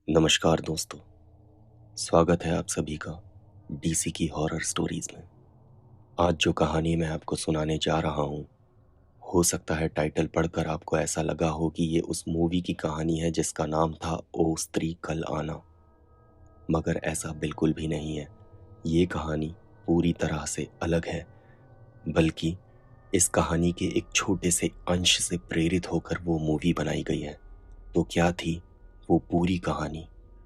नमस्कार दोस्तों, स्वागत है आप सभी का डीसी की हॉरर स्टोरीज में। आज जो कहानी मैं आपको सुनाने जा रहा हूँ, हो सकता है टाइटल पढ़कर आपको ऐसा लगा हो कि ये उस मूवी की कहानी है जिसका नाम था ओ स्त्री कल आना, मगर ऐसा बिल्कुल भी नहीं है। ये कहानी पूरी तरह से अलग है, बल्कि इस कहानी के एक छोटे से अंश से प्रेरित होकर वो मूवी बनाई गई है। तो क्या थी वो पूरी कहानी,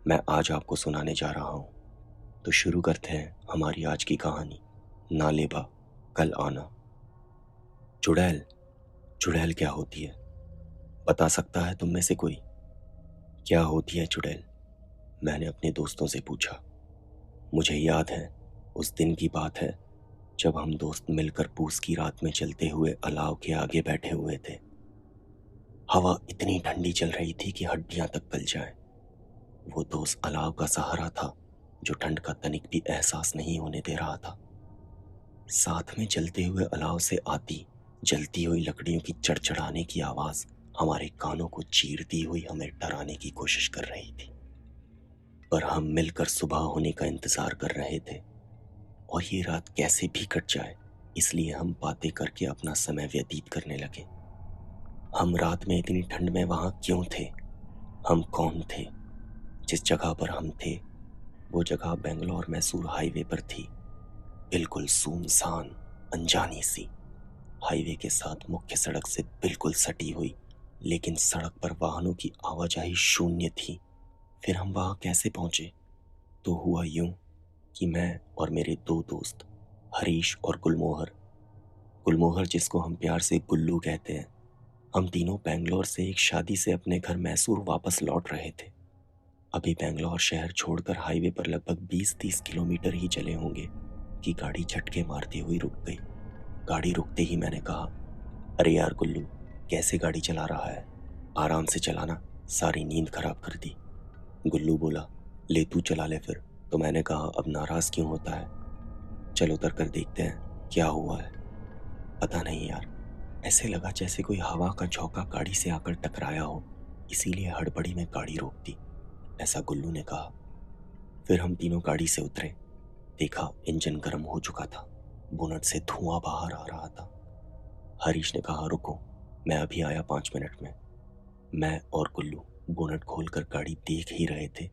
मैं आज आपको सुनाने जा रहा हूँ। तो शुरू करते हैं हमारी आज की कहानी, नालेबा कल आना। चुड़ैल, चुड़ैल क्या होती है? बता सकता है तुम में से कोई? क्या होती है चुड़ैल? मैंने अपने दोस्तों से पूछा। मुझे याद है, उस दिन की बात है जब हम दोस्त मिलकर पूस की रात में चलते हुए अलाव के आगे बैठे हुए थे। हवा इतनी ठंडी चल रही थी कि हड्डियां तक गल जाएं। वो दोस्त अलाव का सहारा था जो ठंड का तनिक भी एहसास नहीं होने दे रहा था। साथ में जलते हुए अलाव से आती जलती हुई लकड़ियों की चड़चड़ाने की आवाज हमारे कानों को चीरती हुई हमें डराने की कोशिश कर रही थी। पर हम मिलकर सुबह होने का इंतजार कर रहे थे, और ये रात कैसे भी कट जाए इसलिए हम बातें करके अपना समय व्यतीत करने लगे। हम रात में इतनी ठंड में वहां क्यों थे? हम कौन थे? जिस जगह पर हम थे वो जगह बेंगलोर मैसूर हाईवे पर थी। बिल्कुल सुनसान, अनजानी सी हाईवे के साथ मुख्य सड़क से बिल्कुल सटी हुई, लेकिन सड़क पर वाहनों की आवाजाही शून्य थी। फिर हम वहां कैसे पहुंचे? तो हुआ यूं कि मैं और मेरे दो दोस्त, हरीश और गुलमोहर, गुलमोहर जिसको हम प्यार से गुल्लू कहते हैं, हम तीनों बेंगलोर से एक शादी से अपने घर मैसूर वापस लौट रहे थे। अभी बेंगलोर शहर छोड़कर हाईवे पर लगभग 20-30 किलोमीटर ही चले होंगे कि गाड़ी झटके मारती हुई रुक गई। गाड़ी रुकते ही मैंने कहा, अरे यार गुल्लू, कैसे गाड़ी चला रहा है? आराम से चलाना, सारी नींद खराब कर दी। गुल्लू बोला, ले तू चला ले फिर। तो मैंने कहा, अब नाराज क्यों होता है? चल उतर कर देखते हैं क्या हुआ है। पता नहीं यार, ऐसे लगा जैसे कोई हवा का झोंका गाड़ी से आकर टकराया हो, इसीलिए हड़बड़ी में गाड़ी रोक दी, ऐसा गुल्लू ने कहा। फिर हम तीनों गाड़ी से उतरे। देखा इंजन गर्म हो चुका था, बोनट से धुआं बाहर आ रहा था। हरीश ने कहा, रुको, मैं अभी आया 5 मिनट में। मैं और गुल्लू बोनट खोलकर गाड़ी देख ही रहे थे,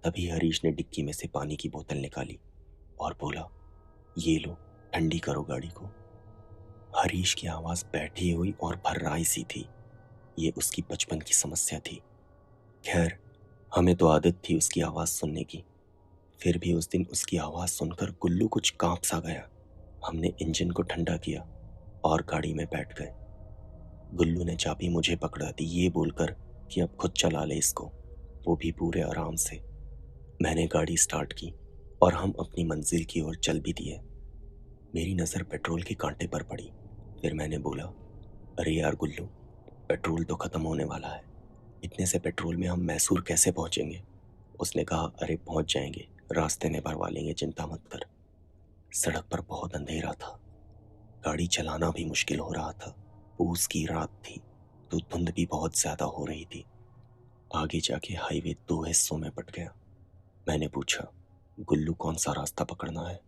तभी हरीश ने डिक्की में से पानी की बोतल निकाली और बोला, ये लो, ठंडी करो गाड़ी को। हरीश की आवाज बैठी हुई और भर्राई सी थी। ये उसकी बचपन की समस्या थी। खैर, हमें तो आदत थी उसकी आवाज सुनने की। फिर भी उस दिन उसकी आवाज सुनकर गुल्लू कुछ कांप सा गया। हमने इंजन को ठंडा किया और गाड़ी में बैठ गए। गुल्लू ने चाबी मुझे पकड़ा दी, ये बोलकर कि अब खुद चला ले इसको, वो भी पूरे आराम से। मैंने गाड़ी स्टार्ट की और हम अपनी मंजिल की ओर चल भी दिए। मेरी नज़र पेट्रोल के कांटे पर पड़ी। फिर मैंने बोला, अरे यार गुल्लू, पेट्रोल तो ख़त्म होने वाला है। इतने से पेट्रोल में हम मैसूर कैसे पहुंचेंगे? उसने कहा, अरे पहुंच जाएंगे, रास्ते में भरवा लेंगे, चिंता मत कर। सड़क पर बहुत अंधेरा था, गाड़ी चलाना भी मुश्किल हो रहा था। पूस की रात थी तो धुंध भी बहुत ज्यादा हो रही थी। आगे जाके हाईवे दो हिस्सों में बट गया। मैंने पूछा, गुल्लू कौन सा रास्ता पकड़ना है?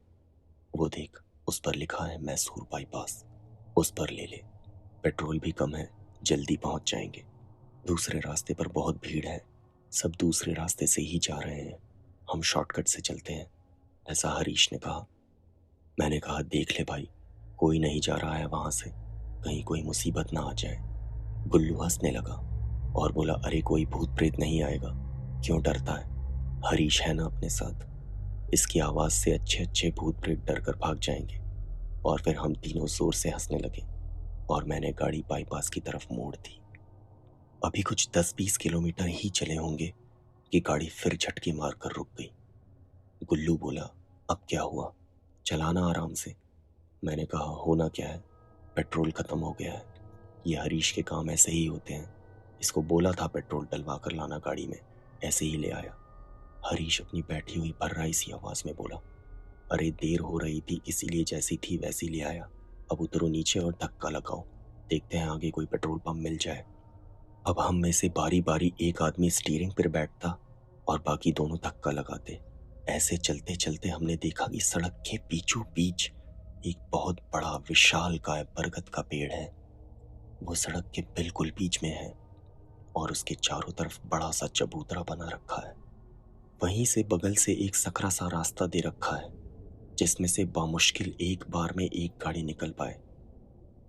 वो देख, उस पर लिखा है मैसूर बाईपास, उस पर ले ले, पेट्रोल भी कम है, जल्दी पहुंच जाएंगे। दूसरे रास्ते पर बहुत भीड़ है, सब दूसरे रास्ते से ही जा रहे हैं, हम शॉर्टकट से चलते हैं, ऐसा हरीश ने कहा। मैंने कहा, देख ले भाई, कोई नहीं जा रहा है वहां से, कहीं कोई मुसीबत ना आ जाए। गुल्लू हंसने लगा और बोला, अरे कोई भूत प्रेत नहीं आएगा, क्यों डरता है? हरीश है ना अपने साथ, इसकी आवाज से अच्छे अच्छे भूत प्रेत डर कर भाग जाएंगे। और फिर हम तीनों जोर से हंसने लगे और मैंने गाड़ी बाईपास की तरफ मोड़ दी। अभी कुछ 10-20 किलोमीटर ही चले होंगे कि गाड़ी फिर झटके मारकर रुक गई। गुल्लू बोला, अब क्या हुआ? चलाना आराम से। मैंने कहा, होना क्या है, पेट्रोल खत्म हो गया है। ये हरीश के काम ऐसे ही होते हैं, इसको बोला था पेट्रोल डलवा कर लाना गाड़ी में, ऐसे ही ले आया। हरीश अपनी बैठी हुई भर्राई सी आवाज में बोला, अरे देर हो रही थी इसीलिए जैसी थी वैसी ले आया, अब उतरो नीचे और धक्का लगाओ, देखते हैं आगे कोई पेट्रोल पंप मिल जाए। अब हम में से बारी बारी एक आदमी स्टीयरिंग पर बैठता और बाकी दोनों धक्का लगाते। ऐसे चलते चलते हमने देखा कि सड़क के बीचों बीच एक बहुत बड़ा विशालकाय बरगद का पेड़ है। वो सड़क के बिल्कुल बीच में है और उसके चारों तरफ बड़ा सा चबूतरा बना रखा है। वहीं से बगल से एक सकरा सा रास्ता दे रखा है जिसमें से बामुश्किल एक बार में एक गाड़ी निकल पाए।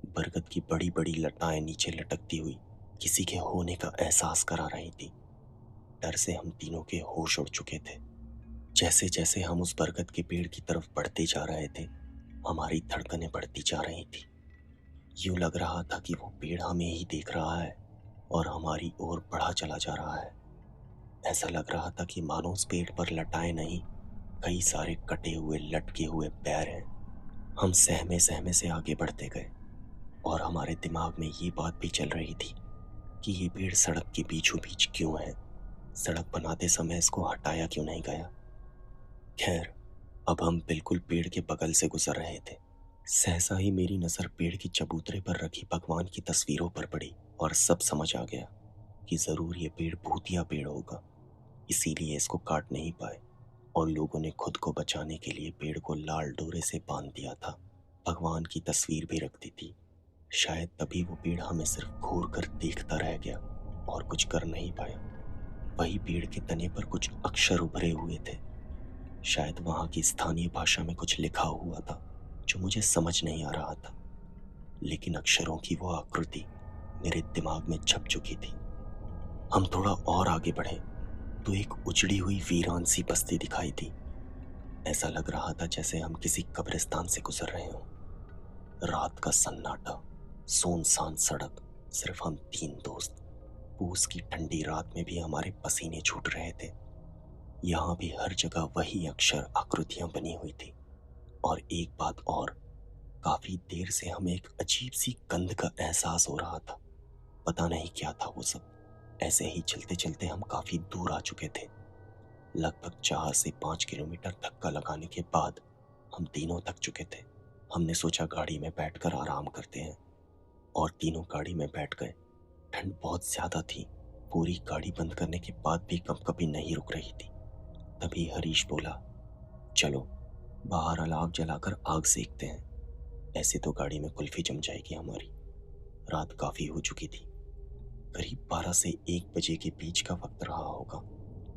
बरगद की बड़ी बड़ी लताएं नीचे लटकती हुई किसी के होने का एहसास करा रही थी। डर से हम तीनों के होश उड़ चुके थे। जैसे जैसे हम उस बरगद के पेड़ की तरफ बढ़ते जा रहे थे, हमारी धड़कनें बढ़ती जा रही थी। यूं लग रहा था कि वो पेड़ हमें ही देख रहा है और हमारी ओर बढ़ा चला जा रहा है। ऐसा लग रहा था कि मानो उस पेड़ पर लटाए नहीं, कई सारे कटे हुए लटके हुए पैर हैं। हम सहमे सहमे से आगे बढ़ते गए और हमारे दिमाग में ये बात भी चल रही थी कि ये पेड़ सड़क के बीचों बीच क्यों है, सड़क बनाते समय इसको हटाया क्यों नहीं गया। खैर, अब हम बिल्कुल पेड़ के बगल से गुजर रहे थे। सहसा ही मेरी नजर पेड़ की चबूतरे पर रखी भगवान की तस्वीरों पर पड़ी और सब समझ आ गया कि जरूर ये पेड़ भूतिया पेड़ होगा, इसीलिए इसको काट नहीं पाए और लोगों ने खुद को बचाने के लिए पेड़ को लाल डोरे से बांध दिया था। भगवान की तस्वीर भी रख दी थी। शायद तभी वो पेड़ हमें सिर्फ घूर कर देखता रह गया और कुछ कर नहीं पाया। वही पेड़ के तने पर कुछ अक्षर उभरे हुए थे। शायद वहां की स्थानीय भाषा में कुछ लिखा हुआ था जो मुझे समझ नहीं आ रहा था, लेकिन अक्षरों की वो आकृति मेरे दिमाग में छप चुकी थी। हम थोड़ा और आगे बढ़े तो एक उजड़ी हुई वीरान सी बस्ती दिखाई दी। ऐसा लग रहा था जैसे हम किसी कब्रिस्तान से गुजर रहे हों। रात का सन्नाटा, सुनसान सड़क, सिर्फ हम तीन दोस्त। पूस की ठंडी रात में भी हमारे पसीने छूट रहे थे। यहाँ भी हर जगह वही अक्षर आकृतियां बनी हुई थी। और एक बात और, काफी देर से हमें एक अजीब सी गंध का एहसास हो रहा था। पता नहीं क्या था वो सब। ऐसे ही चलते चलते हम काफी दूर आ चुके थे। लगभग 4 से 5 किलोमीटर धक्का लगाने के बाद हम तीनों थक चुके थे। हमने सोचा गाड़ी में बैठकर आराम करते हैं और तीनों गाड़ी में बैठ गए। ठंड बहुत ज्यादा थी। पूरी गाड़ी बंद करने के बाद भी कंपकपी नहीं रुक रही थी। तभी हरीश बोला, चलो बाहर अलाव जलाकर आग सेकते हैं। ऐसे तो गाड़ी में कुल्फी जम जाएगी हमारी। रात काफी हो चुकी थी। करीब 12 से 1 बजे के बीच का वक्त रहा होगा।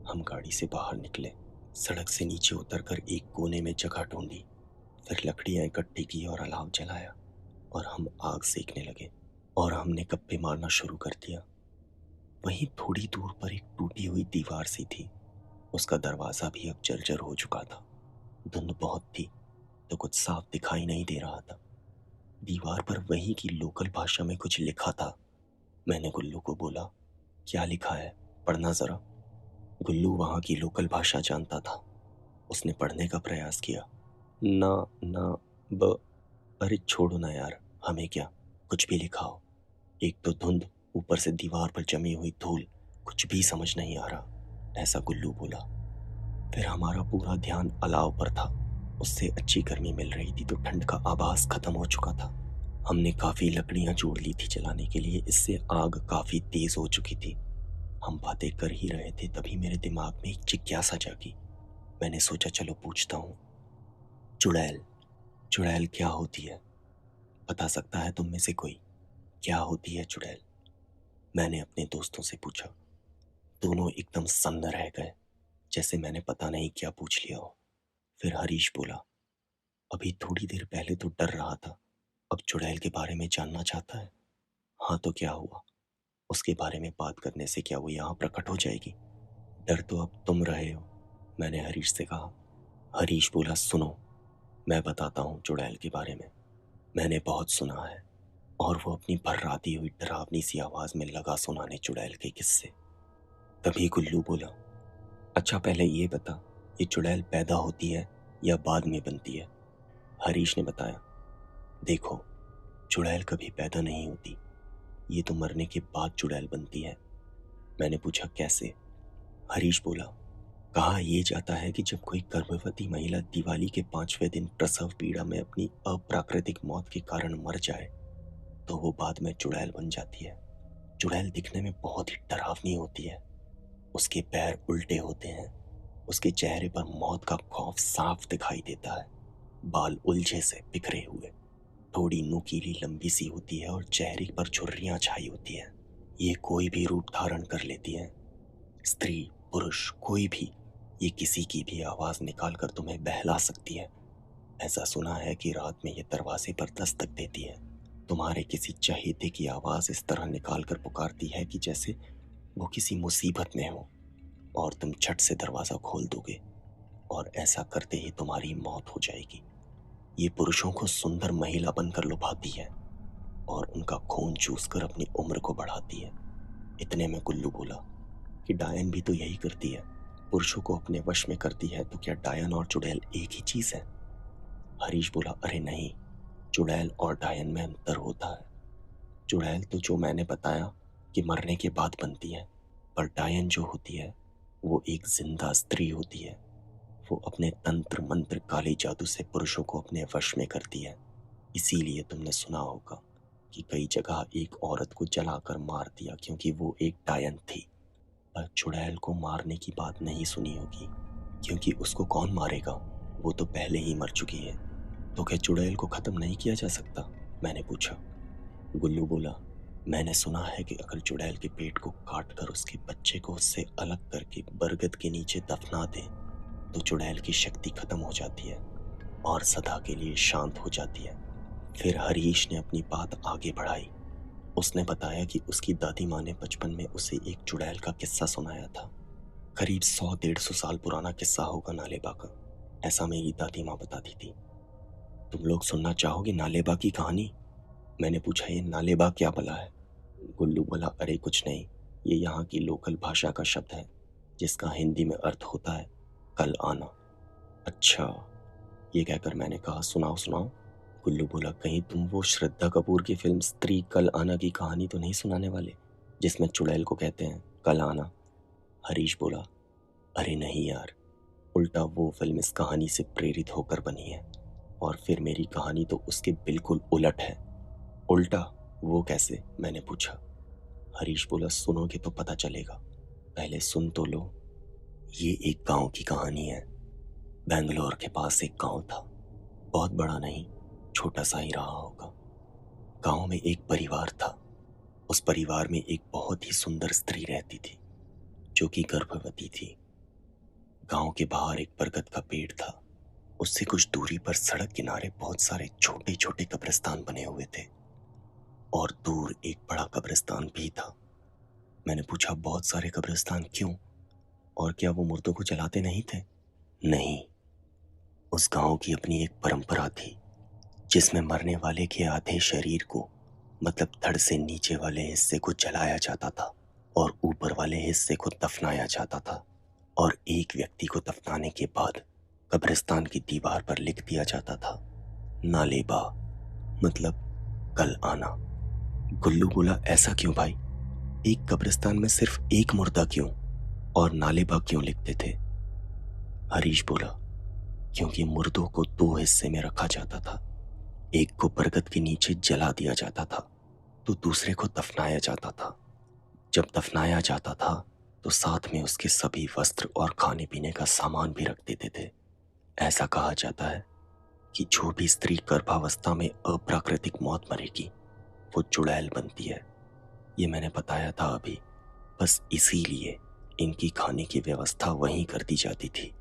हम गाड़ी से बाहर निकले, सड़क से नीचे उतरकर एक कोने में जगह ढूंढी, फिर लकड़ियां इकट्ठी की और अलाव जलाया और हम आग सेकने लगे और हमने गप्पे मारना शुरू कर दिया। वहीं थोड़ी दूर पर एक टूटी हुई दीवार सी थी। उसका दरवाजा भी अब जर्जर हो चुका था। धुंध बहुत थी तो कुछ साफ दिखाई नहीं दे रहा था। दीवार पर वहीं की लोकल भाषा में कुछ लिखा था। मैंने गुल्लू को बोला, क्या लिखा है, पढ़ना जरा। गुल्लू वहां की लोकल भाषा जानता था। उसने पढ़ने का प्रयास किया। ना ना ब अरे छोड़ो ना यार, हमें क्या, कुछ भी लिखा हो। एक तो धुंध, ऊपर से दीवार पर जमी हुई धूल, कुछ भी समझ नहीं आ रहा, ऐसा गुल्लू बोला। फिर हमारा पूरा ध्यान अलाव पर था। उससे अच्छी गर्मी मिल रही थी तो ठंड का आभास खत्म हो चुका था। हमने काफी लकड़ियां जोड़ ली थी जलाने के लिए, इससे आग काफी तेज हो चुकी थी। हम बातें कर ही रहे थे तभी मेरे दिमाग में एक जिज्ञासा जागी। मैंने सोचा चलो पूछता हूँ, चुड़ैल, चुड़ैल क्या होती है? बता सकता है तुम में से कोई, क्या होती है चुड़ैल? मैंने अपने दोस्तों से पूछा। दोनों एकदम सन्न रह गए, जैसे मैंने पता नहीं क्या पूछ लिया हो। फिर हरीश बोला, अभी थोड़ी देर पहले तो डर रहा था, अब चुड़ैल के बारे में जानना चाहता है। हाँ तो क्या हुआ? उसके बारे में बात करने से क्या वो यहाँ प्रकट हो जाएगी? डर तो अब तुम रहे हो, मैंने हरीश से कहा। हरीश बोला, सुनो मैं बताता हूँ चुड़ैल के बारे में। मैंने बहुत सुना है। और वो अपनी भर्राती हुई डरावनी सी आवाज में लगा सुनाने चुड़ैल के किस्से। तभी गुल्लू बोला, अच्छा पहले ये बता, ये चुड़ैल पैदा होती है या बाद में बनती है? हरीश ने बताया, देखो चुड़ैल कभी पैदा नहीं होती, ये तो मरने के बाद चुड़ैल बनती है। मैंने पूछा कैसे? हरीश बोला, कहा यह जाता है कि जब कोई गर्भवती महिला दिवाली के 5वें दिन प्रसव पीड़ा में अपनी अप्राकृतिक मौत के कारण मर जाए तो वो बाद में चुड़ैल बन जाती है। चुड़ैल दिखने में बहुत ही डरावनी होती है। उसके पैर उल्टे होते हैं, उसके चेहरे पर मौत का खौफ साफ दिखाई देता है। बाल उलझे से बिखरे हुए, थोड़ी नुकीली लंबी सी होती है और चेहरे पर झुर्रियां छाई होती हैं। ये कोई भी रूप धारण कर लेती हैं, स्त्री पुरुष कोई भी। ये किसी की भी आवाज निकाल कर तुम्हें बहला सकती है। ऐसा सुना है कि रात में ये दरवाजे पर दस्तक देती है, तुम्हारे किसी चहेते की आवाज इस तरह निकाल कर पुकारती है कि जैसे वो किसी मुसीबत में हो, और तुम झट से दरवाजा खोल दोगे और ऐसा करते ही तुम्हारी मौत हो जाएगी। ये पुरुषों को सुंदर महिला बनकर लुभाती है और उनका खून चूस कर अपनी उम्र को बढ़ाती है। इतने में गुल्लू बोला कि डायन भी तो यही करती है, पुरुषों को अपने वश में करती है। तो क्या डायन और चुड़ैल एक ही चीज है? हरीश बोला, अरे नहीं, चुड़ैल और डायन में अंतर होता है। चुड़ैल तो जो मैंने बताया कि मरने के बाद बनती है, पर डायन जो होती है वो एक जिंदा स्त्री होती है। वो अपने तंत्र मंत्र काले जादू से पुरुषों को अपने वश में करती है। इसीलिए तुमने सुना होगा कि कई जगह एक औरत को जलाकर मार दिया क्योंकि वो एक डायन थी। पर चुड़ैल को मारने की बात नहीं सुनी होगी, क्योंकि उसको कौन मारेगा, वो तो पहले ही मर चुकी है। तो क्या चुड़ैल को खत्म नहीं किया जा सकता? मैंने पूछा। गुल्लू बोला, मैंने सुना है कि अगर चुड़ैल के पेट को काट कर उसके बच्चे को उससे अलग करके बरगद के नीचे दफना दे तो चुड़ैल की शक्ति खत्म हो जाती है और सदा के लिए शांत हो जाती है। फिर हरीश ने अपनी बात आगे बढ़ाई। उसने बताया कि उसकी दादी माँ ने बचपन में उसे एक चुड़ैल का किस्सा सुनाया था। करीब 100-150 साल पुराना किस्सा होगा नालेबा का, ऐसा मेरी दादी माँ बताती थी। तुम लोग सुनना चाहोगे नालेबा की कहानी? मैंने पूछा, ये नालेबा क्या भला है? गुल्लू बोला, अरे कुछ नहीं, ये यहाँ की लोकल भाषा का शब्द है जिसका हिंदी में अर्थ होता है कल आना। अच्छा, ये कहकर मैंने कहा, सुनाओ सुनाओ। गुल्लू बोला, कहीं तुम वो श्रद्धा कपूर की फिल्म स्त्री कल आना की कहानी तो नहीं सुनाने वाले, जिसमें चुड़ैल को कहते हैं कल आना? हरीश बोला, अरे नहीं यार, उल्टा वो फिल्म इस कहानी से प्रेरित होकर बनी है और फिर मेरी कहानी तो उसके बिल्कुल उलट है। उल्टा? वो कैसे? मैंने पूछा। हरीश बोला, सुनोगे तो पता चलेगा, पहले सुन तो लो। ये एक गांव की कहानी है। बेंगलोर के पास एक गांव था, बहुत बड़ा नहीं, छोटा सा ही रहा होगा। गांव में एक परिवार था। उस परिवार में एक बहुत ही सुंदर स्त्री रहती थी जो कि गर्भवती थी। गांव के बाहर एक बरगद का पेड़ था। उससे कुछ दूरी पर सड़क किनारे बहुत सारे छोटे छोटे कब्रिस्तान बने हुए थे और दूर एक बड़ा कब्रिस्तान भी था। मैंने पूछा, बहुत सारे कब्रिस्तान क्यों, और क्या वो मुर्दों को जलाते नहीं थे? नहीं, उस गांव की अपनी एक परंपरा थी जिसमें मरने वाले के आधे शरीर को, मतलब धड़ से नीचे वाले हिस्से को जलाया जाता था और ऊपर वाले हिस्से को दफनाया जाता था। और एक व्यक्ति को दफनाने के बाद कब्रिस्तान की दीवार पर लिख दिया जाता था, नालेबा, मतलब कल आना। गुल्लू बोला, ऐसा क्यों भाई? एक कब्रिस्तान में सिर्फ एक मुर्दा क्यों, और नालेबा क्यों लिखते थे? हरीश बोला, क्योंकि मुर्दों को दो हिस्से में रखा जाता था। एक को बरगद के नीचे जला दिया जाता था तो दूसरे को दफनाया जाता था। जब दफनाया जाता था तो साथ में उसके सभी वस्त्र और खाने पीने का सामान भी रख देते थे। ऐसा कहा जाता है कि जो भी स्त्री गर्भावस्था में अप्राकृतिक मौत मरेगी वो चुड़ैल बनती है। ये मैंने बताया था अभी, बस इसीलिए इनकी खाने की व्यवस्था वहीं कर दी जाती थी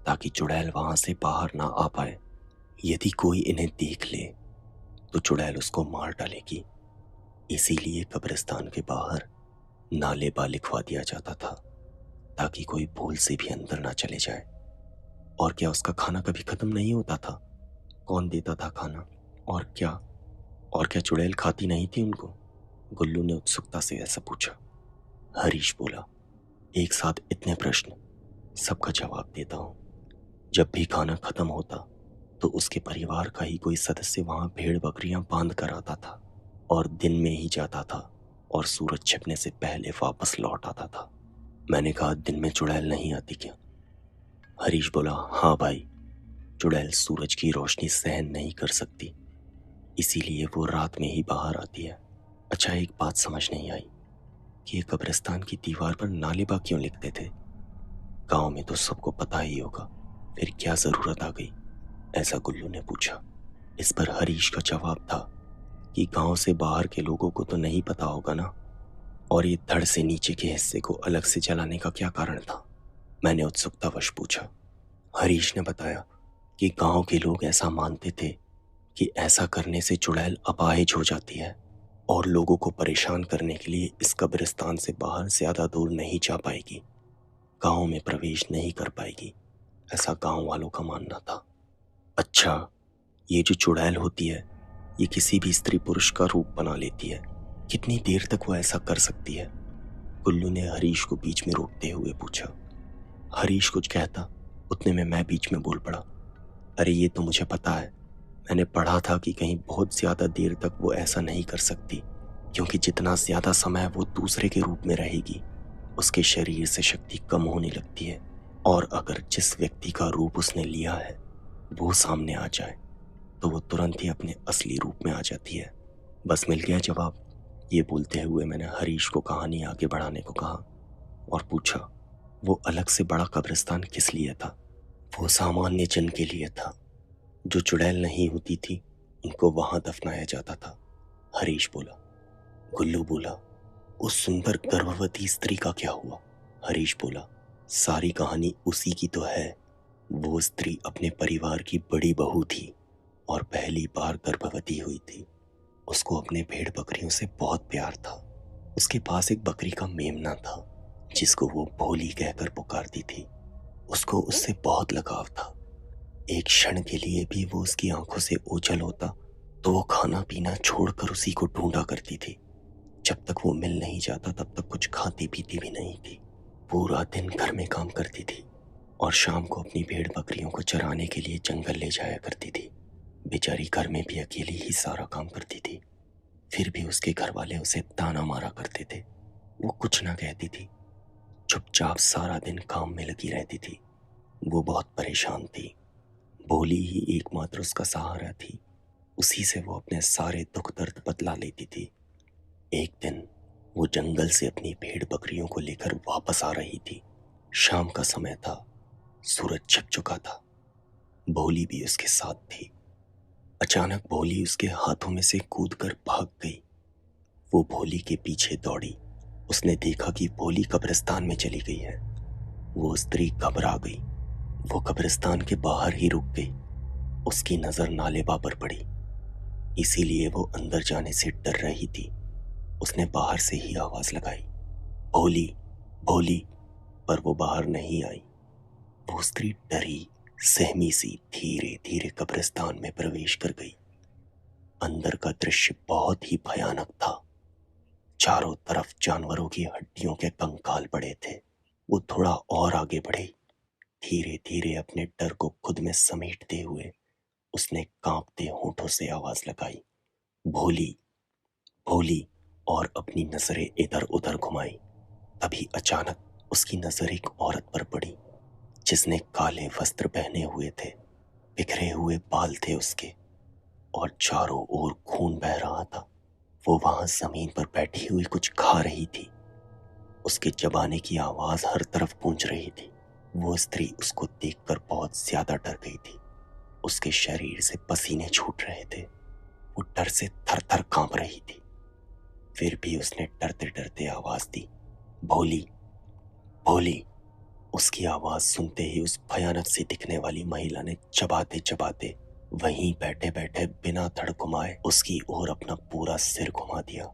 ताकि चुड़ैल वहां से बाहर ना आ पाए। यदि कोई इन्हें देख ले तो चुड़ैल उसको मार डालेगी। इसीलिए कब्रिस्तान के बाहर नालेबा लिखवा दिया जाता था ताकि कोई भूल से भी अंदर ना चले जाए। और क्या उसका खाना कभी खत्म नहीं होता था? कौन देता था खाना? और क्या चुड़ैल खाती नहीं थी उनको? गुल्लू ने उत्सुकता से ऐसा पूछा। हरीश बोला, एक साथ इतने प्रश्न, सबका जवाब देता हूँ। जब भी खाना खत्म होता तो उसके परिवार का ही कोई सदस्य वहां भेड़ बकरियां बांध कर आता था और दिन में ही जाता था और सूरज छिपने से पहले वापस लौट आता था। मैंने कहा, दिन में चुड़ैल नहीं आती क्या? हरीश बोला, हाँ भाई, चुड़ैल सूरज की रोशनी सहन नहीं कर सकती, इसीलिए वो रात में ही बाहर आती है। अच्छा, एक बात समझ नहीं आई, कि ये कब्रिस्तान की दीवार पर नालिबा क्यों लिखते थे? गांव में तो सबको पता ही होगा, फिर क्या जरूरत आ गई? ऐसा गुल्लू ने पूछा। इस पर हरीश का जवाब था कि गांव से बाहर के लोगों को तो नहीं पता होगा ना, और ये धड़ से नीचे के हिस्से को अलग से जलाने का क्या कारण था? मैंने उत्सुकतावश पूछा। हरीश ने बताया कि गांव के लोग ऐसा मानते थे कि ऐसा करने से चुड़ैल अपाहिज हो जाती है और लोगों को परेशान करने के लिए इस कब्रिस्तान से बाहर ज्यादा दूर नहीं जा पाएगी, गांव में प्रवेश नहीं कर पाएगी, ऐसा गांव वालों का मानना था। अच्छा, ये जो चुड़ैल होती है, ये किसी भी स्त्री पुरुष का रूप बना लेती है। कितनी देर तक वो ऐसा कर सकती है? गुल्लू ने हरीश को बीच में रोकते हुए पूछा। हरीश कुछ कहता, उतने में मैं बीच में बोल पड़ा। अरे ये तो मुझे पता है, मैंने पढ़ा था कि कहीं बहुत ज्यादा देर तक वो ऐसा नहीं कर सकती, क्योंकि जितना ज्यादा समय वो दूसरे के रूप में रहेगी, उसके शरीर से शक्ति कम होने लगती है, और अगर जिस व्यक्ति का रूप उसने लिया है वो सामने आ जाए तो वो तुरंत ही अपने असली रूप में आ जाती है। बस मिल गया जवाब। ये बोलते हुए मैंने हरीश को कहानी आगे बढ़ाने को कहा और पूछा, वो अलग से बड़ा कब्रिस्तान किस लिए था? वो सामान्य जन के लिए था। जो चुड़ैल नहीं होती थी उनको वहां दफनाया जाता था, हरीश बोला। गुल्लू बोला, उस सुंदर गर्भवती स्त्री का क्या हुआ? हरीश बोला, सारी कहानी उसी की तो है। वो स्त्री अपने परिवार की बड़ी बहू थी और पहली बार गर्भवती हुई थी। उसको अपने भेड़ बकरियों से बहुत प्यार था। उसके पास एक बकरी का मेमना था जिसको वो भोली कहकर पुकारती थी। उसको उससे बहुत लगाव था। एक क्षण के लिए भी वो उसकी आंखों से ओझल होता तो वो खाना पीना छोड़कर उसी को ढूंढा करती थी। जब तक वो मिल नहीं जाता तब तक कुछ खाती पीती भी नहीं थी। पूरा दिन घर में काम करती थी और शाम को अपनी भेड़ बकरियों को चराने के लिए जंगल ले जाया करती थी। बेचारी घर में भी अकेली ही सारा काम करती थी। फिर भी उसके घर वाले उसे ताना मारा करते थे। वो कुछ ना कहती थी, चुपचाप सारा दिन काम में लगी रहती थी। वो बहुत परेशान थी। भोली ही एकमात्र उसका सहारा थी। उसी से वो अपने सारे दुख दर्द बतला लेती थी। एक दिन वो जंगल से अपनी भेड़ बकरियों को लेकर वापस आ रही थी। शाम का समय था, सूरज छिप चुका था। भोली भी उसके साथ थी। अचानक भोली उसके हाथों में से कूदकर भाग गई। वो भोली के पीछे दौड़ी। उसने देखा कि भोली कब्रिस्तान में चली गई है। वो स्त्री घबरा गई। वो कब्रिस्तान के बाहर ही रुक गई। उसकी नजर नालेबा पर पड़ी, इसीलिए वो अंदर जाने से डर रही थी। उसने बाहर से ही आवाज लगाई, भोली भोली, पर वो बाहर नहीं आई। वो स्त्री डरी सहमी सी धीरे धीरे कब्रिस्तान में प्रवेश कर गई। अंदर का दृश्य बहुत ही भयानक था। चारों तरफ जानवरों की हड्डियों के कंकाल पड़े थे। वो थोड़ा और आगे बढ़ी। धीरे धीरे अपने डर को खुद में समेटते हुए उसने कांपते होठों से आवाज लगाई, भोली भोली, और अपनी नजरें इधर उधर घुमाई। तभी अचानक उसकी नजर एक औरत पर पड़ी जिसने काले वस्त्र पहने हुए थे। बिखरे हुए बाल थे उसके और चारों ओर खून बह रहा था। वो वहां जमीन पर बैठी हुई कुछ खा रही थी। उसके चबाने की आवाज हर तरफ गूंज रही थी। वो स्त्री उसको देखकर बहुत ज्यादा डर गई थी। उसके शरीर से पसीने छूट रहे थे। वो डर से थर थर कांप रही थी। फिर भी उसने डरते डरते आवाज दी, भोली भोली। उसकी आवाज सुनते ही उस भयानक सी दिखने वाली महिला ने चबाते चबाते वहीं बैठे बैठे बिना धड़ घुमाए उसकी ओर अपना पूरा सिर घुमा दिया।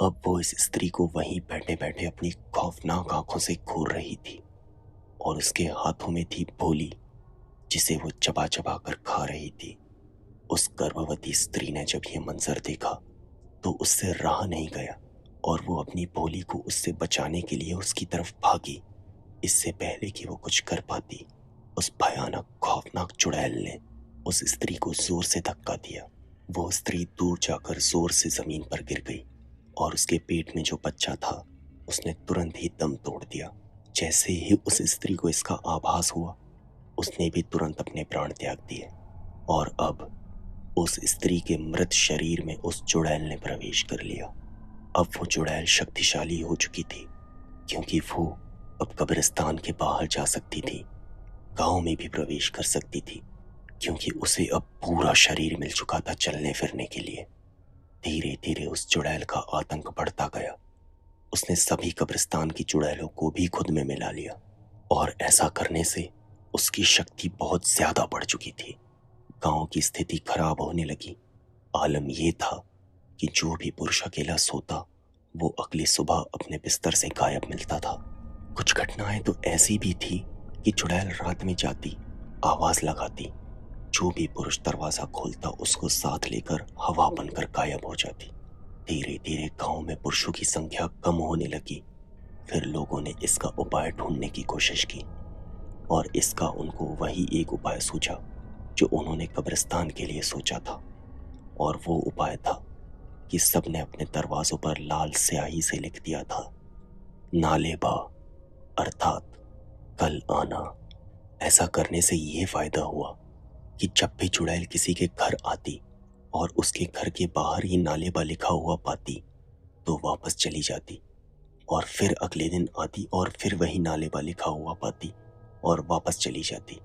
अब वो इस स्त्री को वहीं बैठे बैठे अपनी खौफनाक आंखों से घूर रही थी और उसके हाथों में थी भोली जिसे वो चबा चबा कर खा रही थी। उस गर्भवती स्त्री ने जब ये मंजर देखा तो उससे रहा नहीं गया और वो अपनी भोली को उससे बचाने के लिए उसकी तरफ भागी। इससे पहले कि वो कुछ कर पाती, उस भयानक खौफनाक चुड़ैल ने उस स्त्री को जोर से धक्का दिया। वो स्त्री दूर जाकर जोर से जमीन पर गिर गई और उसके पेट में जो बच्चा था उसने तुरंत ही दम तोड़ दिया। जैसे ही उस स्त्री को इसका आभास हुआ उसने भी तुरंत अपने प्राण त्याग दिए और अब उस स्त्री के मृत शरीर में उस चुड़ैल ने प्रवेश कर लिया। अब वो चुड़ैल शक्तिशाली हो चुकी थी, क्योंकि वो अब कब्रिस्तान के बाहर जा सकती थी, गांव में भी प्रवेश कर सकती थी, क्योंकि उसे अब पूरा शरीर मिल चुका था चलने फिरने के लिए। धीरे धीरे उस चुड़ैल का आतंक बढ़ता गया। उसने सभी कब्रिस्तान की चुड़ैलों को भी खुद में मिला लिया, और ऐसा करने से उसकी शक्ति बहुत ज्यादा बढ़ चुकी थी। गांव की स्थिति खराब होने लगी। आलम यह था कि जो भी पुरुष अकेला सोता, वो अगली सुबह अपने बिस्तर से गायब मिलता था। कुछ घटनाएं तो ऐसी भी थी कि चुड़ैल रात में जाती, आवाज लगाती, जो भी पुरुष दरवाजा खोलता उसको साथ लेकर हवा बनकर गायब हो जाती। धीरे धीरे गांव में पुरुषों की संख्या कम होने लगी। फिर लोगों ने इसका उपाय ढूंढने की कोशिश की, और इसका उनको वही एक उपाय सूझा जो उन्होंने कब्रिस्तान के लिए सोचा था। और वो उपाय था कि सबने अपने दरवाजों पर लाल स्याही से लिख दिया था, नालेबा, अर्थात कल आना। ऐसा करने से ये फायदा हुआ कि जब भी चुड़ैल किसी के घर आती और उसके घर के बाहर ही नालेबा लिखा हुआ पाती, तो वापस चली जाती, और फिर अगले दिन आती और फिर वही नालेबा लिखा हुआ पाती और वापस चली जाती।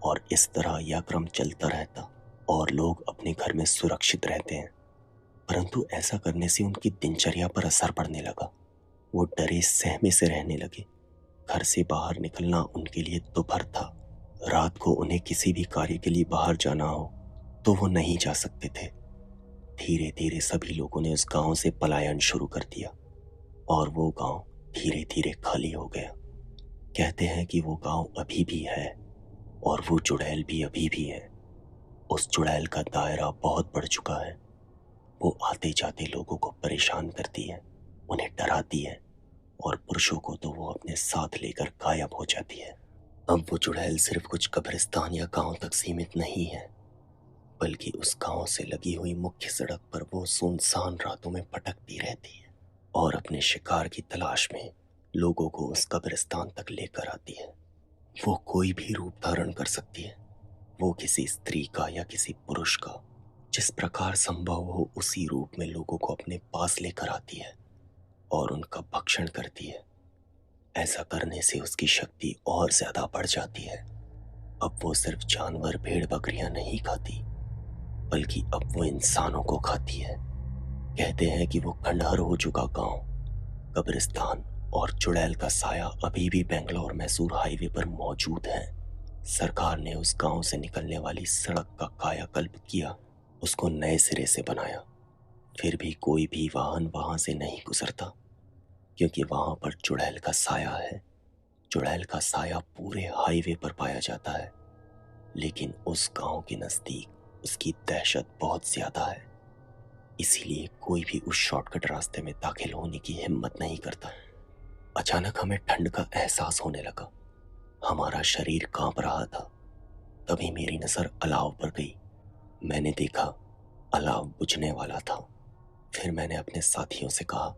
और इस तरह यह क्रम चलता रहता और लोग अपने घर में सुरक्षित रहते हैं। परंतु ऐसा करने से उनकी दिनचर्या पर असर पड़ने लगा। वो डरे सहमे से रहने लगे। घर से बाहर निकलना उनके लिए दुभर था। रात को उन्हें किसी भी कार्य के लिए बाहर जाना हो तो वो नहीं जा सकते थे। धीरे धीरे सभी लोगों ने उस गांव से पलायन शुरू कर दिया, और वो गांव धीरे धीरे खाली हो गया। कहते हैं कि वो गांव अभी भी है, और वो चुड़ैल भी अभी भी है। उस चुड़ैल का दायरा बहुत बढ़ चुका है। वो आते जाते लोगों को परेशान करती है, उन्हें डराती है, और पुरुषों को तो वो अपने साथ लेकर गायब हो जाती है। अब वो चुड़ैल सिर्फ कुछ कब्रिस्तान या गांव तक सीमित नहीं है, बल्कि उस गांव से लगी हुई मुख्य सड़क पर वो सुनसान रातों में भटकती रहती है और अपने शिकार की तलाश में लोगों को उस कब्रिस्तान तक लेकर आती है। वो कोई भी रूप धारण कर सकती है। वो किसी स्त्री का या किसी पुरुष का, जिस प्रकार संभव हो उसी रूप में लोगों को अपने पास लेकर आती है और उनका भक्षण करती है। ऐसा करने से उसकी शक्ति और ज्यादा बढ़ जाती है। अब वो सिर्फ जानवर, भेड़ बकरियां नहीं खाती, बल्कि अब वो इंसानों को खाती है। कहते हैं कि वो खंडहर हो चुका गांव, कब्रिस्तान और चुड़ैल का साया अभी भी बेंगलोर मैसूर हाईवे पर मौजूद है। सरकार ने उस गांव से निकलने वाली सड़क का कायाकल्प किया, उसको नए सिरे से बनाया। फिर भी कोई भी वाहन वहां से नहीं गुजरता, क्योंकि वहां पर चुड़ैल का साया है। चुड़ैल का साया पूरे हाईवे पर पाया जाता है, लेकिन उस गांव के नजदीक उसकी दहशत बहुत ज्यादा है। इसीलिए कोई भी उस शॉर्टकट रास्ते में दाखिल होने की हिम्मत नहीं करता। अचानक हमें ठंड का एहसास होने लगा। हमारा शरीर कांप रहा था। तभी मेरी नजर अलाव पर गई। मैंने देखा अलाव बुझने वाला था। फिर मैंने अपने साथियों से कहा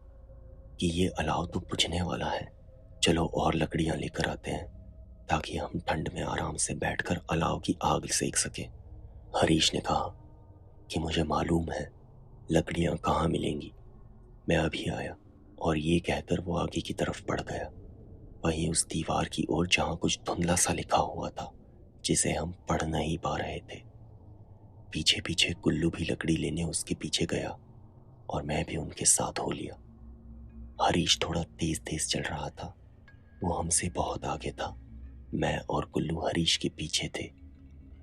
कि ये अलाव तो बुझने वाला है, चलो और लकड़ियां लेकर आते हैं, ताकि हम ठंड में आराम से बैठकर अलाव की आग सेक सकें। हरीश ने कहा कि मुझे मालूम है लकड़ियां कहाँ मिलेंगी, मैं अभी आया। और ये कहकर वो आगे की तरफ बढ़ गया, वहीं उस दीवार की ओर जहां कुछ धुंधला सा लिखा हुआ था, जिसे हम पढ़ नहीं पा रहे थे। पीछे पीछे गुल्लू भी लकड़ी लेने उसके पीछे गया, और मैं भी उनके साथ हो लिया। हरीश थोड़ा तेज तेज चल रहा था, वो हमसे बहुत आगे था। मैं और गुल्लू हरीश के पीछे थे।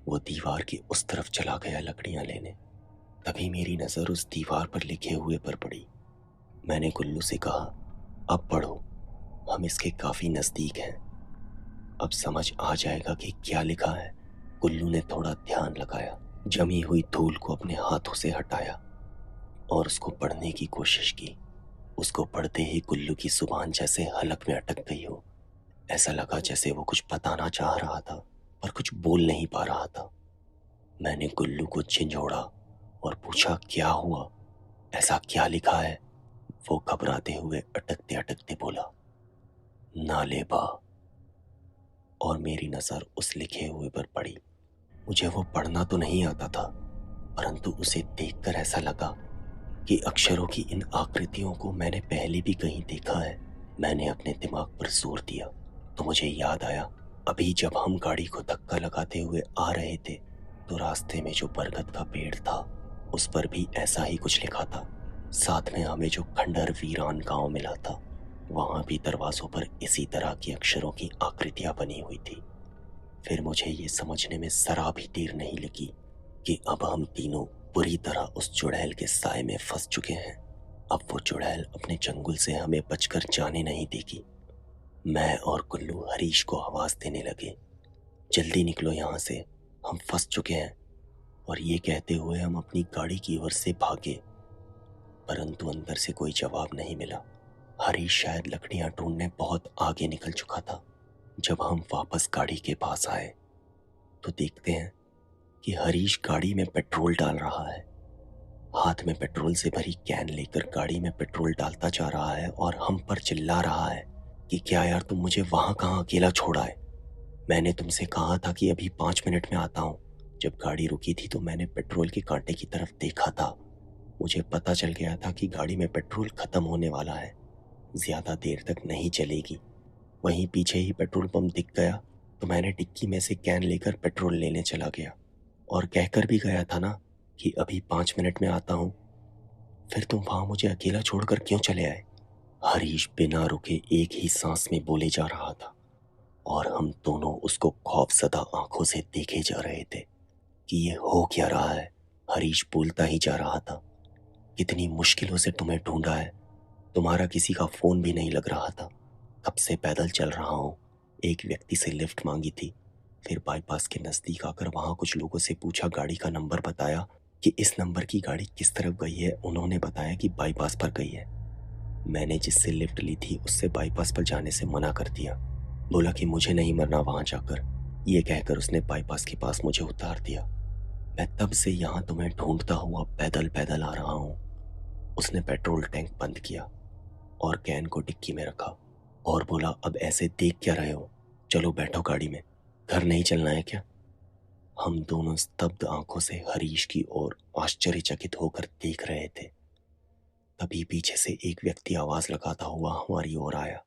वो दीवार की उस तरफ चला गया लकड़ियां लेने। तभी मेरी नजर उस दीवार पर लिखे हुए पर पड़ी। मैंने गुल्लू से कहा, अब पढ़ो, हम इसके काफी नजदीक हैं, अब समझ आ जाएगा कि क्या लिखा है। गुल्लू ने थोड़ा ध्यान लगाया, जमी हुई धूल को अपने हाथों से हटाया और उसको पढ़ने की कोशिश की। उसको पढ़ते ही गुल्लू की जुबान जैसे हलक में अटक गई हो। ऐसा लगा जैसे वो कुछ बताना चाह रहा था, पर कुछ बोल नहीं पा रहा था। मैंने गुल्लू को झिंझोड़ा और पूछा, क्या हुआ, ऐसा क्या लिखा है? वो घबराते हुए अटकते अटकते बोला, नालेबा। और मेरी नजर उस लिखे हुए पर पड़ी। मुझे वो पढ़ना तो नहीं आता था, परंतु उसे देखकर ऐसा लगा कि अक्षरों की इन आकृतियों को मैंने पहले भी कहीं देखा है। मैंने अपने दिमाग पर जोर दिया तो मुझे याद आया, अभी जब हम गाड़ी को धक्का लगाते हुए आ रहे थे तो रास्ते में जो बरगद का पेड़ था उस पर भी ऐसा ही कुछ लिखा था। साथ में हमें जो खंडर वीरान गांव मिला था वहां भी दरवाजों पर इसी तरह की अक्षरों की आकृतियां बनी हुई थी। फिर मुझे ये समझने में जरा भी देर नहीं लगी कि अब हम तीनों बुरी तरह उस चुड़ैल के साए में फंस चुके हैं। अब वो चुड़ैल अपने चंगुल से हमें बचकर जाने नहीं देगी। मैं और कुल्लू हरीश को आवाज देने लगे, जल्दी निकलो यहाँ से, हम फंस चुके हैं। और ये कहते हुए हम अपनी गाड़ी की ओर से भागे, परंतु अंदर से कोई जवाब नहीं मिला। हरीश शायद लकड़ियां ढूंढने बहुत आगे निकल चुका था। जब हम वापस गाड़ी के पास आए तो देखते हैं कि हरीश गाड़ी में पेट्रोल डाल रहा है। हाथ में पेट्रोल से भरी कैन लेकर गाड़ी में पेट्रोल डालता जा रहा है और हम पर चिल्ला रहा है कि क्या यार, तुम मुझे वहां कहाँ अकेला छोड़ा है? मैंने तुमसे कहा था कि अभी 5 मिनट में आता हूँ। जब गाड़ी रुकी थी तो मैंने पेट्रोल के कांटे की तरफ देखा था। मुझे पता चल गया था कि गाड़ी में पेट्रोल खत्म होने वाला है, ज्यादा देर तक नहीं चलेगी। वहीं पीछे ही पेट्रोल पंप दिख गया तो मैंने डिक्की में से कैन लेकर पेट्रोल लेने चला गया और कहकर भी गया था ना कि अभी 5 मिनट में आता हूँ। फिर तुम वहां मुझे अकेला छोड़कर क्यों चले आए? हरीश बिना रुके एक ही सांस में बोले जा रहा था और हम दोनों उसको खौफजदा आंखों से देखे जा रहे थे कि ये हो क्या रहा है। हरीश बोलता ही जा रहा था, कितनी मुश्किलों से तुम्हें ढूंढा है, तुम्हारा किसी का फोन भी नहीं लग रहा था। कब से पैदल चल रहा हूँ, एक व्यक्ति से लिफ्ट मांगी थी, फिर बाईपास के नजदीक आकर वहां कुछ लोगों से पूछा, गाड़ी का नंबर बताया कि इस नंबर की गाड़ी किस तरफ गई है। उन्होंने बताया कि बाईपास पर गई है। मैंने जिससे लिफ्ट ली थी उससे बाईपास पर जाने से मना कर दिया, बोला कि मुझे नहीं मरना वहां जाकर। ये कहकर उसने बाईपास के पास मुझे उतार दिया। मैं तब से यहाँ तुम्हें ढूंढता हुआ पैदल पैदल आ रहा हूँ। उसने पेट्रोल टैंक बंद किया और कैन को डिक्की में रखा और बोला, अब ऐसे देख क्या रहे हो, चलो बैठो गाड़ी में, घर नहीं चलना है क्या? हम दोनों स्तब्ध आंखों से हरीश की ओर आश्चर्यचकित होकर देख रहे थे। तभी पीछे से एक व्यक्ति आवाज लगाता हुआ हमारी ओर आया,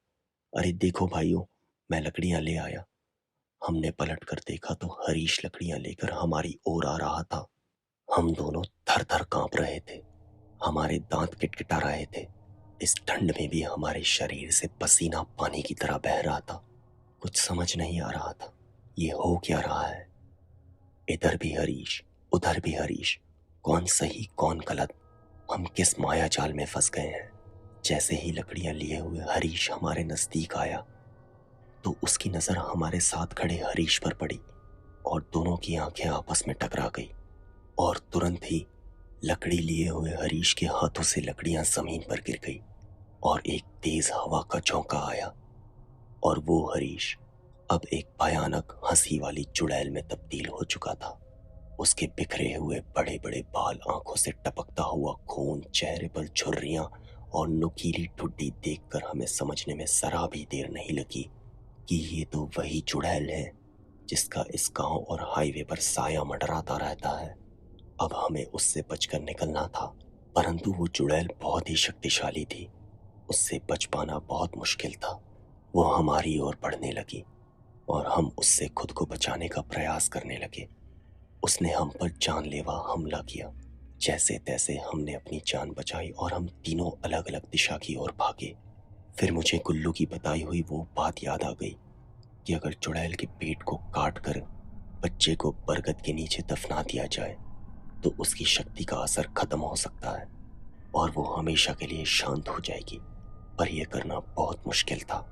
अरे देखो भाइयों, मैं लकड़ियां ले आया। हमने पलट कर देखा तो हरीश लकड़ियां लेकर हमारी ओर आ रहा था। हम दोनों थर थर कांप रहे थे, हमारे दांत किटकिटा रहे थे। इस ठंड में भी हमारे शरीर से पसीना पानी की तरह बह रहा था। कुछ समझ नहीं आ रहा था, ये हो क्या रहा है? इधर भी हरीश, उधर भी हरीश, कौन सही कौन गलत, हम किस माया जाल में फंस गए हैं? जैसे ही लकड़ियां लिए हुए हरीश हमारे नजदीक आया तो उसकी नजर हमारे साथ खड़े हरीश पर पड़ी और दोनों की आंखें आपस में टकरा गई और तुरंत ही लकड़ी लिए हुए हरीश के हाथों से लकड़ियां जमीन पर गिर गई और एक तेज हवा का झोंका आया और वो हरीश अब एक भयानक हंसी वाली चुड़ैल में तब्दील हो चुका था। उसके बिखरे हुए बड़े बड़े बाल, आंखों से टपकता हुआ खून, चेहरे पर झुर्रियां और नुकीली ठुड्डी देखकर हमें समझने में जरा भी देर नहीं लगी कि ये तो वही चुड़ैल है जिसका इस गांव और हाईवे पर साया मंडराता रहता है। अब हमें उससे बचकर निकलना था, परंतु वो चुड़ैल बहुत ही शक्तिशाली थी, उससे बच पाना बहुत मुश्किल था। वो हमारी ओर बढ़ने लगी और हम उससे खुद को बचाने का प्रयास करने लगे। उसने हम पर जानलेवा हमला किया। जैसे तैसे हमने अपनी जान बचाई और हम तीनों अलग अलग दिशा की ओर भागे। फिर मुझे गुल्लू की बताई हुई वो बात याद आ गई कि अगर चुड़ैल के पेट को काट कर बच्चे को बरगद के नीचे दफना दिया जाए तो उसकी शक्ति का असर खत्म हो सकता है और वो हमेशा के लिए शांत हो जाएगी। पर यह करना बहुत मुश्किल था।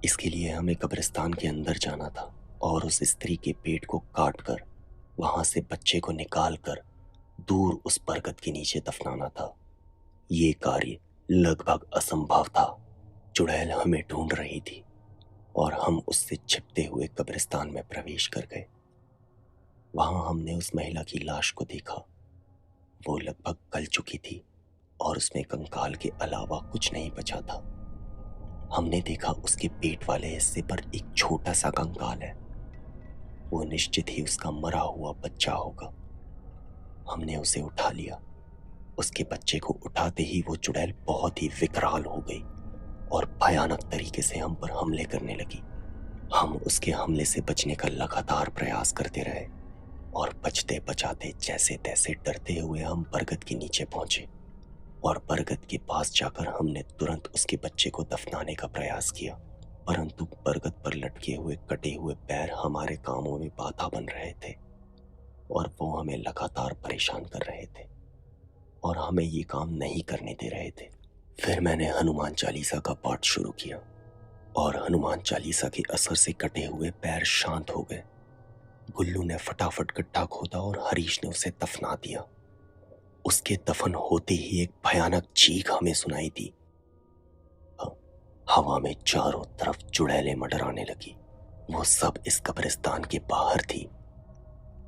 इसके लिए हमें कब्रिस्तान के अंदर जाना था और उस स्त्री के पेट को काट कर वहां से बच्चे को निकाल कर दूर उस बरगद के नीचे दफनाना था। ये कार्य लगभग असंभव था। चुड़ैल हमें ढूंढ रही थी और हम उससे छिपते हुए कब्रिस्तान में प्रवेश कर गए। वहां हमने उस महिला की लाश को देखा। वो लगभग गल चुकी थी और उसमें कंकाल के अलावा कुछ नहीं बचा था। हमने देखा उसके पेट वाले हिस्से पर एक छोटा सा कंकाल है। वो निश्चित ही उसका मरा हुआ बच्चा होगा। हमने उसे उठा लिया उसके बच्चे को उठाते ही वो चुड़ैल बहुत ही विकराल हो गई और भयानक तरीके से हम पर हमले करने लगी। हम उसके हमले से बचने का लगातार प्रयास करते रहे और बचते बचाते जैसे तैसे डरते हुए हम बरगद के नीचे पहुंचे और बरगद के पास जाकर हमने तुरंत उसके बच्चे को दफनाने का प्रयास किया, परंतु बरगद पर लटके हुए कटे हुए पैर हमारे कामों में बाधा बन रहे थे और वो हमें लगातार परेशान कर रहे थे और हमें ये काम नहीं करने दे रहे थे। फिर मैंने हनुमान चालीसा का पाठ शुरू किया और हनुमान चालीसा के असर से कटे हुए पैर शांत हो गए। गुल्लू ने फटाफट गड्ढा खोदा और हरीश ने उसे दफना दिया। उसके दफन होते ही एक भयानक चीख हमें सुनाई दी। हवा में चारों तरफ चुड़ैलें मंडराने लगी। वो सब इस कब्रिस्तान के बाहर थी,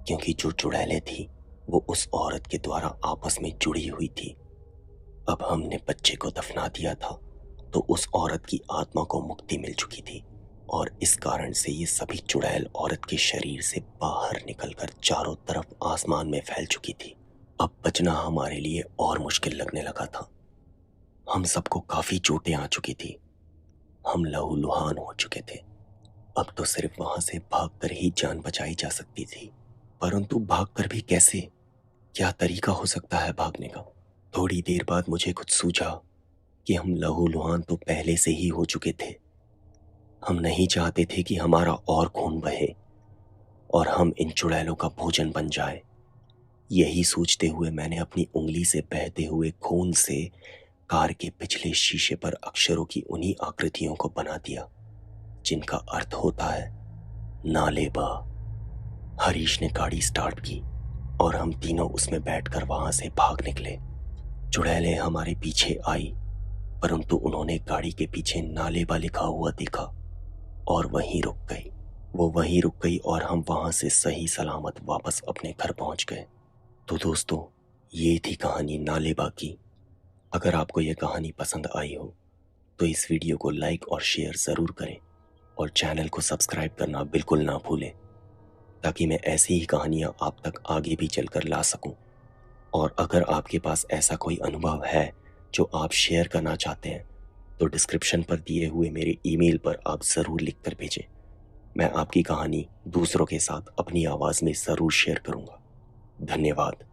क्योंकि जो चुड़ैलें थी वो उस औरत के द्वारा आपस में जुड़ी हुई थी। अब हमने बच्चे को दफना दिया था तो उस औरत की आत्मा को मुक्ति मिल चुकी थी और इस कारण से ये सभी चुड़ैल औरत के शरीर से बाहर निकलकर चारों तरफ आसमान में फैल चुकी थी। अब बचना हमारे लिए और मुश्किल लगने लगा था। हम सबको काफी चोटें आ चुकी थी। हम लहूलुहान हो चुके थे। अब तो सिर्फ वहां से भागकर ही जान बचाई जा सकती थी, परंतु भागकर भी कैसे? क्या तरीका हो सकता है भागने का? थोड़ी देर बाद मुझे कुछ सूझा कि हम लहूलुहान तो पहले से ही हो चुके थे। हम नहीं चाहते थे कि हमारा और खून बहे और हम इन चुड़ैलों का भोजन बन जाए। यही सोचते हुए मैंने अपनी उंगली से बहते हुए खून से कार के पिछले शीशे पर अक्षरों की उन्हीं आकृतियों को बना दिया जिनका अर्थ होता है नालेबा। हरीश ने गाड़ी स्टार्ट की और हम तीनों उसमें बैठकर वहां से भाग निकले। चुड़ैलें हमारे पीछे आई, परंतु उन्होंने गाड़ी के पीछे नालेबा लिखा हुआ देखा और वहीं रुक गई। वो वहीं रुक गई और हम वहां से सही सलामत वापस अपने घर पहुंच गए। तो दोस्तों, ये थी कहानी नालेबा की। अगर आपको यह कहानी पसंद आई हो तो इस वीडियो को लाइक और शेयर ज़रूर करें और चैनल को सब्सक्राइब करना बिल्कुल ना भूलें, ताकि मैं ऐसी ही कहानियाँ आप तक आगे भी चलकर ला सकूं। और अगर आपके पास ऐसा कोई अनुभव है जो आप शेयर करना चाहते हैं तो डिस्क्रिप्शन पर दिए हुए मेरे ईमेल पर आप ज़रूर लिख कर भेजें। मैं आपकी कहानी दूसरों के साथ अपनी आवाज़ में ज़रूर शेयर करूँगा। धन्यवाद।